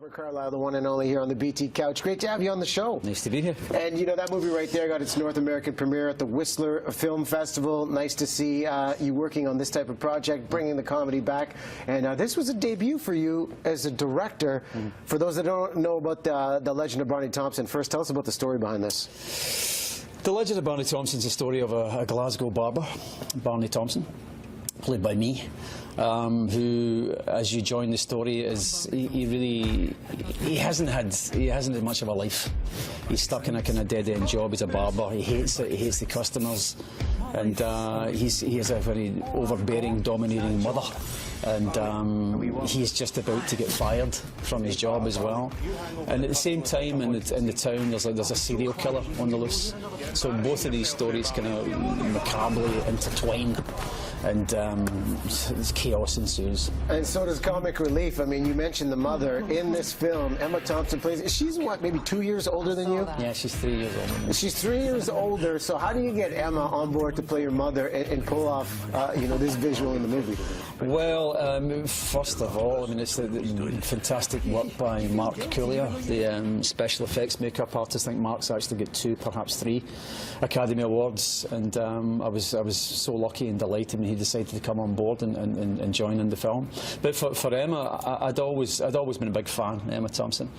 Robert Carlyle, the one and only here on the BT Couch. Great to have you on the show. Nice to be here. And you know, that movie right there got its North American premiere at the Whistler Film Festival. Nice to see you working on this type of project, bringing the comedy back. And this was a debut for you as a director. For those that don't know about the legend of Barney Thompson, first tell us about the story behind this. The legend of Barney Thompson is the story of a Glasgow barber, Barney Thompson, played by me. Who, as you join the story, he hasn't had much of a life. He's stuck in a kind of dead-end job. He's a barber. He hates it. He hates the customers, and he has a very overbearing, dominating mother. And he's just about to get fired from his job as well. And at the same time, in the town, there's a serial killer on the loose. So both of these stories kind of macabrely intertwine, and chaos ensues. And so does comic relief. I mean, you mentioned the mother in this film. Emma Thompson plays. She's what, maybe 2 years older than you? Yeah, she's 3 years older. She's 3 years older. So how do you get Emma on board to play your mother and pull off, you know, this visual in the movie? Well, first of all, I mean, it's the fantastic work by Mark Coulier, the special effects makeup artist. I think Mark's actually got 2, perhaps 3 Academy Awards, and I was so lucky and delighted when he decided to come on board and join in the film. But for Emma, I'd always been a big fan of Emma Thompson,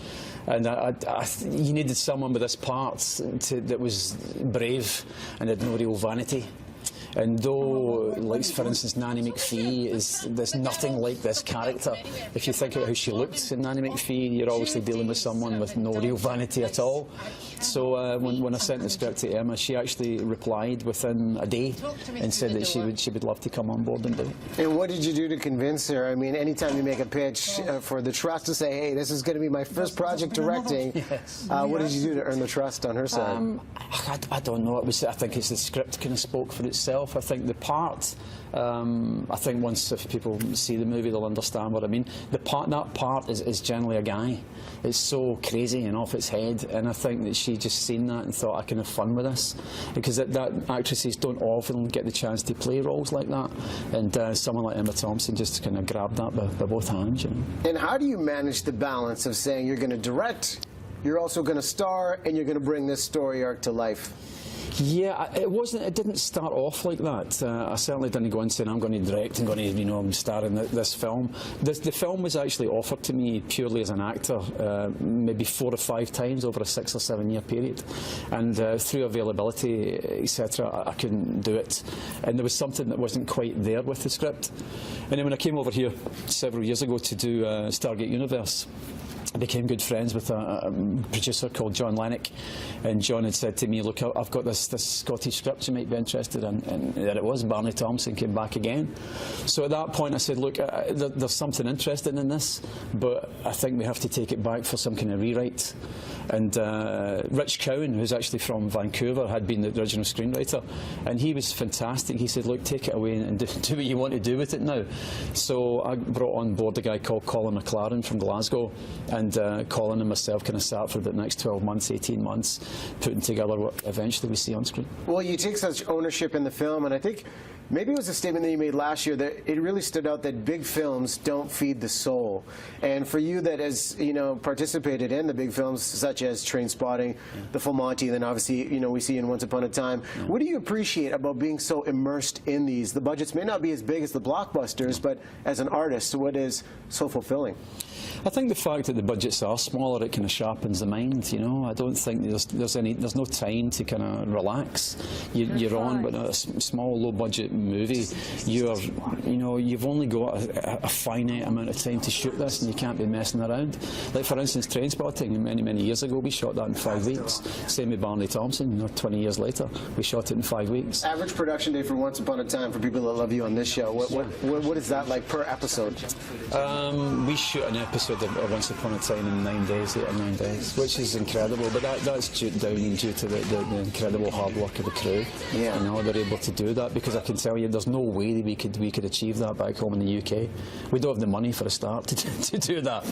and you needed someone with this part that was brave and had no real vanity. And though, like for instance, Nanny McPhee there's nothing like this character. If you think about how she looked in Nanny McPhee, you're obviously dealing with someone with no real vanity at all. So when I sent the script to Emma, she actually replied within a day and said that she would love to come on board and do it. And what did you do to convince her? I mean, anytime you make a pitch for the trust to say, hey, this is going to be my first project directing, yes. What did you do to earn the trust on her side? I don't know. I think it's the script kind of spoke for itself. I think the part, I think once if people see the movie, they'll understand what I mean. That part is generally a guy. It's so crazy and off its head, and I think that she just seen that and thought, I can have fun with this, because that actresses don't often get the chance to play roles like that, and someone like Emma Thompson just kind of grabbed that by both hands. You know? And how do you manage the balance of saying you're going to direct, you're also going to star, and you're going to bring this story arc to life? Yeah, it didn't start off like that. I certainly didn't go in saying I'm going to direct and going to, you know, star in this film. The film was actually offered to me purely as an actor, maybe 4 or 5 times over a 6 or 7 year period, and through availability, etc., I couldn't do it. And there was something that wasn't quite there with the script. And then when I came over here several years ago to do Stargate Universe, I became good friends with a producer called John Lennox, and John had said to me, look, I've got this Scottish script you might be interested in, and there it was, Barney Thompson came back again. So at that point I said, look, there's something interesting in this, but I think we have to take it back for some kind of rewrite. And Rich Cowan, who's actually from Vancouver, had been the original screenwriter, and he was fantastic. He said, look, take it away and do what you want to do with it now. So I brought on board a guy called Colin McLaren from Glasgow, and Colin and myself kind of sat for the next 12 months, 18 months, putting together what eventually we see on screen. Well, you take such ownership in the film, and I think maybe it was a statement that you made last year that it really stood out, that big films don't feed the soul. And for you that has, you know, participated in the big films such as Trainspotting, The Full Monty, then obviously, you know, we see in Once Upon a Time. What do you appreciate about being so immersed in these? The budgets may not be as big as the blockbusters, but as an artist, what is so fulfilling? I think the fact that the budgets are smaller, it kind of sharpens the mind. You know, I don't think there's no time to kind of relax. You're on with a small, low-budget movie. You've only got a finite amount of time to shoot this, and you can't be messing around. Like for instance, Trainspotting, many years ago, we shot that in 5 weeks. Same with Barney Thompson. You know, 20 years later, we shot it in 5 weeks. Average production day for Once Upon a Time, for people that love you on this show, what is that like per episode? We shoot an episode of Once Upon a Time in 9 days, 8 or 9 days, which is incredible. But that's due to the incredible hard work of the crew. Yeah. You know, they're able to do that, because I can tell tell you, there's no way that we could achieve that back home in the UK. We don't have the money for a start to do that.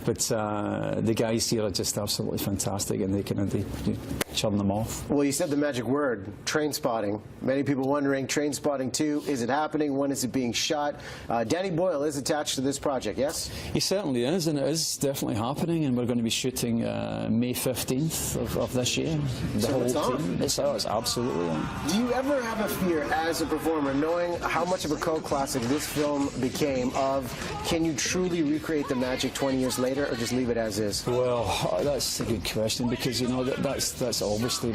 But the guys here are just absolutely fantastic, and they churn them off. Well, you said the magic word, train spotting. Many people wondering, Train Spotting 2, is it happening? When is it being shot? Danny Boyle is attached to this project, yes? He certainly is, and it is definitely happening, and we're going to be shooting May 15th of this year. The whole team. It's absolutely on. Do you ever have a fear as a performer, knowing how much of a cult classic this film became, of can you truly recreate the magic 20 years later, or just leave it as is? Well, that's a good question, because you know that's obviously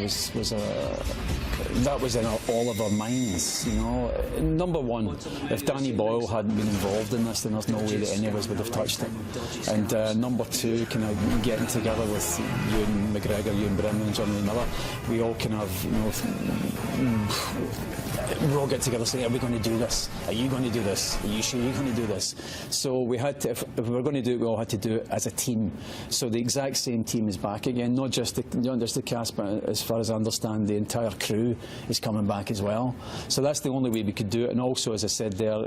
that was in all of our minds. You know, number one, if Danny Boyle hadn't been involved in this, then there's no way that any of us would have touched it. And number two, kind of getting together with Ewan McGregor, Ewan Brennan, and Johnny Miller, we all kind of, you know, we all get together and say, are we going to do this? Are you going to do this? Are you sure you're going to do this? So we had to, if we were going to do it, we all had to do it as a team. So the exact same team is back again, not just the cast, but as far as I understand, the entire crew is coming back as well. So that's the only way we could do it. And also, as I said there,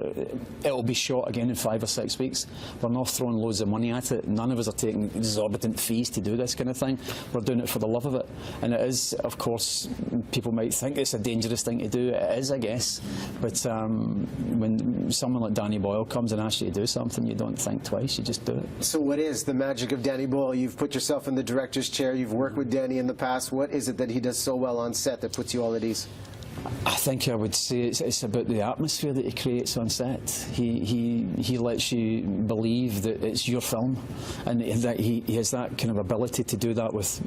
it'll be shot again in 5 or 6 weeks. We're not throwing loads of money at it. None of us are taking exorbitant fees to do this kind of thing. We're doing it for the love of it. And it is, of course, people might think it's a dangerous thing to do. It is, I guess. But when someone like Danny Boyle comes and asks you to do something, you don't think twice, you just do it. So what is the magic of Danny Boyle? You've put yourself in the director's chair. You've worked with Danny in the past. What is it that he does so well on set that puts you all at ease? I think I would say it's about the atmosphere that he creates on set. He lets you believe that it's your film, and that he has that kind of ability to do that with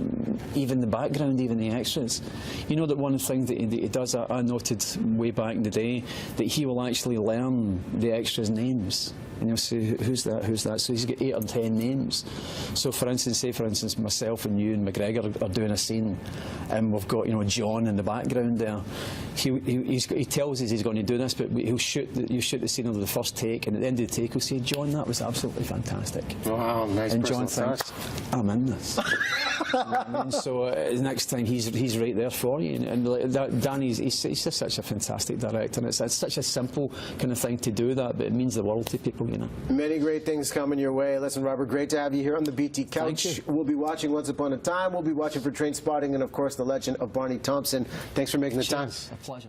even the background, even the extras. You know that one thing that he does, I noted way back in the day, that he will actually learn the extras' names. And you'll say, who's that? So he's got 8 or 10 names. So for instance, myself and Ewan McGregor are doing a scene, and we've got, you know, John in the background there. He tells us he's going to do this, but you shoot the scene on the first take, and at the end of the take he'll say, John, that was absolutely fantastic. Wow, nice. And John thinks, I'm in this. You know what I mean? So next time he's right there for you. And Danny's he's just such a fantastic director, and it's such a simple kind of thing to do that, but it means the world to people, you know. Many great things coming your way. Listen, Robert, great to have you here on the BT Couch. We'll be watching Once Upon a Time. We'll be watching for Train Spotting, and of course the legend of Barney Thomson. Thanks for making the time. A pleasure.